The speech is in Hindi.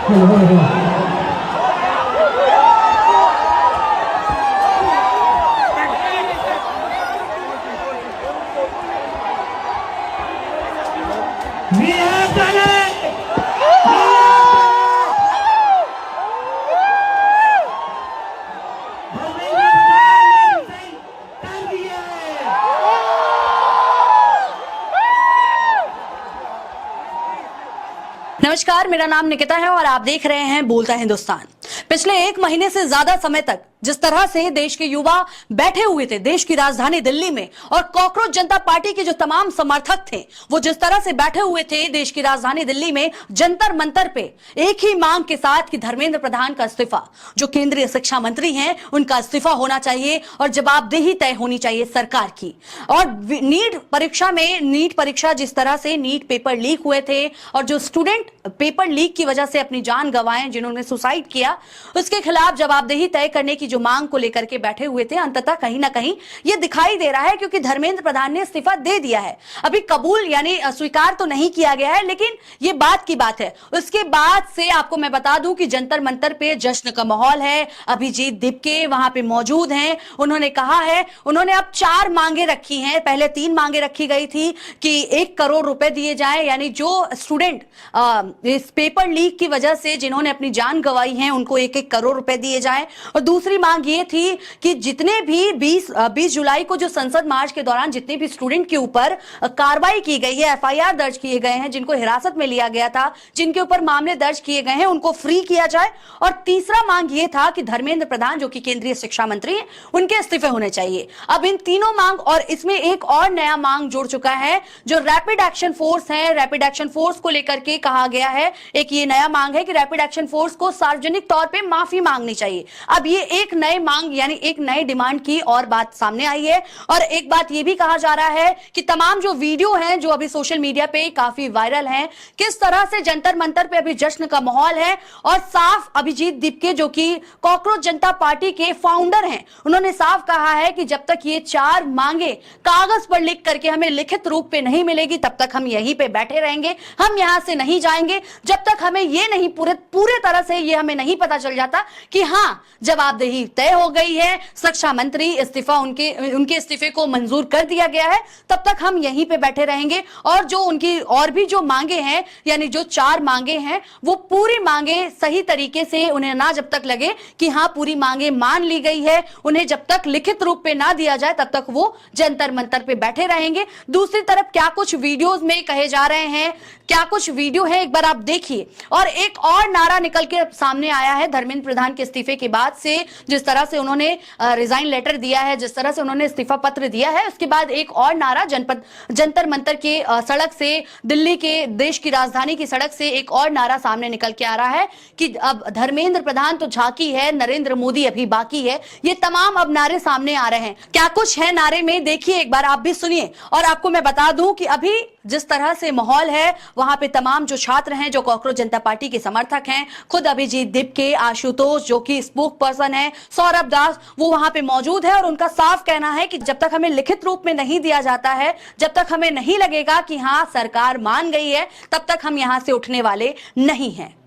नमस्कार, मेरा नाम निकिता है और आप देख रहे हैं बोलता हिंदुस्तान। पिछले एक महीने से ज्यादा समय तक जिस तरह से देश के युवा बैठे हुए थे देश की राजधानी दिल्ली में, और कॉकरोच जनता पार्टी के जो तमाम समर्थक थे वो जिस तरह से बैठे हुए थे देश की राजधानी दिल्ली में जंतर मंतर पे, एक ही मांग के साथ कि धर्मेंद्र प्रधान का इस्तीफा, जो केंद्रीय शिक्षा मंत्री हैं उनका इस्तीफा होना चाहिए और जवाबदेही तय होनी चाहिए सरकार की। और नीट परीक्षा जिस तरह से नीट पेपर लीक हुए थे और जो स्टूडेंट पेपर लीक की वजह से अपनी जान गंवाएं, जिन्होंने सुसाइड किया, उसके खिलाफ जवाबदेही तय करने की जो मांग को लेकर के बैठे हुए थे, अंततः कहीं ना कहीं ये दिखाई दे रहा है क्योंकि धर्मेंद्र प्रधान ने इस्तीफा दे दिया है। अभी कबूल यानी स्वीकार तो नहीं किया गया है, लेकिन ये बात की बात है। उसके बाद से आपको मैं बता दूं कि जंतर मंतर पे जश्न का माहौल है। अभिजीत दिपके वहां पे मौजूद हैं। उन्होंने कहा है, उन्होंने अब 4 मांगे रखी हैं। पहले 3 मांगे रखी गई थी कि 1 करोड़ रुपए दिए जाए, यानी जो स्टूडेंट इस पेपर लीक की वजह से जिन्होंने अपनी जान गंवाई है उनको 1-1 करोड़ रुपए दिए जाए। और दूसरी मांग ये थी कि जितने भी 20 जुलाई को जो संसद मार्च के दौरान जितने भी स्टूडेंट के ऊपर कार्रवाई की गई है, एफआईआर दर्ज किए गए हैं, जिनको हिरासत में लिया गया था, जिनके ऊपर मामले दर्ज किए गए हैं, उनको फ्री किया जाए। और तीसरा मांग ये था कि धर्मेंद्र प्रधान जो कि केंद्रीय शिक्षा मंत्री हैं, उनके इस्तीफे होने चाहिए। अब इन तीनों मांग और इसमें एक और नया मांग जुड़ चुका है, जो रैपिड एक्शन फोर्स है। रैपिड एक्शन फोर्स को लेकर के कहा गया है, एक ये नया मांग है कि रैपिड एक्शन फोर्स को सार्वजनिक तौर पे माफी मांगनी चाहिए। अब ये एक नए मांग यानी एक नए डिमांड की और बात सामने आई है। और एक बात ये भी कहा जा रहा है कि तमाम जो वीडियो हैं जो अभी सोशल मीडिया पे काफी वायरल हैं, किस तरह से जंतर मंतर पे अभी जश्न का माहौल है। और साफ अभिजीत दिपके जो कि कॉकरोच जनता पार्टी के फाउंडर हैं, उन्होंने साफ कहा है कि जब तक ये 4 मांगे कागज पर लिख करके हमें लिखित रूप पे नहीं मिलेगी, तब तक हम यहीं पे बैठे रहेंगे, हम यहां से नहीं जाएंगे, जब तक हमें ये नहीं पूरे तरह से ये हमें नहीं पता चल जाता कि हाँ जवाबदेही तय हो गई है, शिक्षा मंत्री इस्तीफा उनके इस्तीफे को मंजूर कर दिया गया है, तब तक हम यहीं पे बैठे रहेंगे। और जो उनकी और भी जो मांगे हैं, यानी जो 4 मांगे हैं, वो पूरी मांगे सही तरीके से उन्हें ना जब तक लगे कि हाँ पूरी मांगे मान ली गई है, उन्हें जब तक लिखित रूप पे ना दिया जाए तब तक वो जंतर मंतर पे बैठे रहेंगे। दूसरी तरफ क्या कुछ वीडियोस में कहे जा रहे हैं, क्या कुछ वीडियो है, एक बार आप देखिए। और एक और नारा निकल के सामने आया है धर्मेंद्र प्रधान के इस्तीफे के बाद से, जिस तरह से उन्होंने रिजाइन लेटर दिया है, जिस तरह से उन्होंने इस्तीफा पत्र दिया है, उसके बाद एक और नारा जंतर मंतर के सड़क से, दिल्ली के देश की राजधानी की सड़क से एक और नारा सामने निकल के आ रहा है कि अब धर्मेंद्र प्रधान तो झांकी है, नरेंद्र मोदी अभी बाकी है। ये तमाम अब नारे सामने आ रहे हैं। क्या कुछ है नारे में, देखिए एक बार आप भी सुनिए। और आपको मैं बता दूं कि अभी जिस तरह से माहौल है वहां पे तमाम जो छात्र हैं, जो कॉकरोच जनता पार्टी के समर्थक हैं, खुद अभिजीत दिपके, आशुतोष जो कि स्पोक पर्सन है, सौरभ दास, वो वहां पे मौजूद है। और उनका साफ कहना है कि जब तक हमें लिखित रूप में नहीं दिया जाता है, जब तक हमें नहीं लगेगा कि हाँ सरकार मान गई है, तब तक हम यहां से उठने वाले नहीं हैं।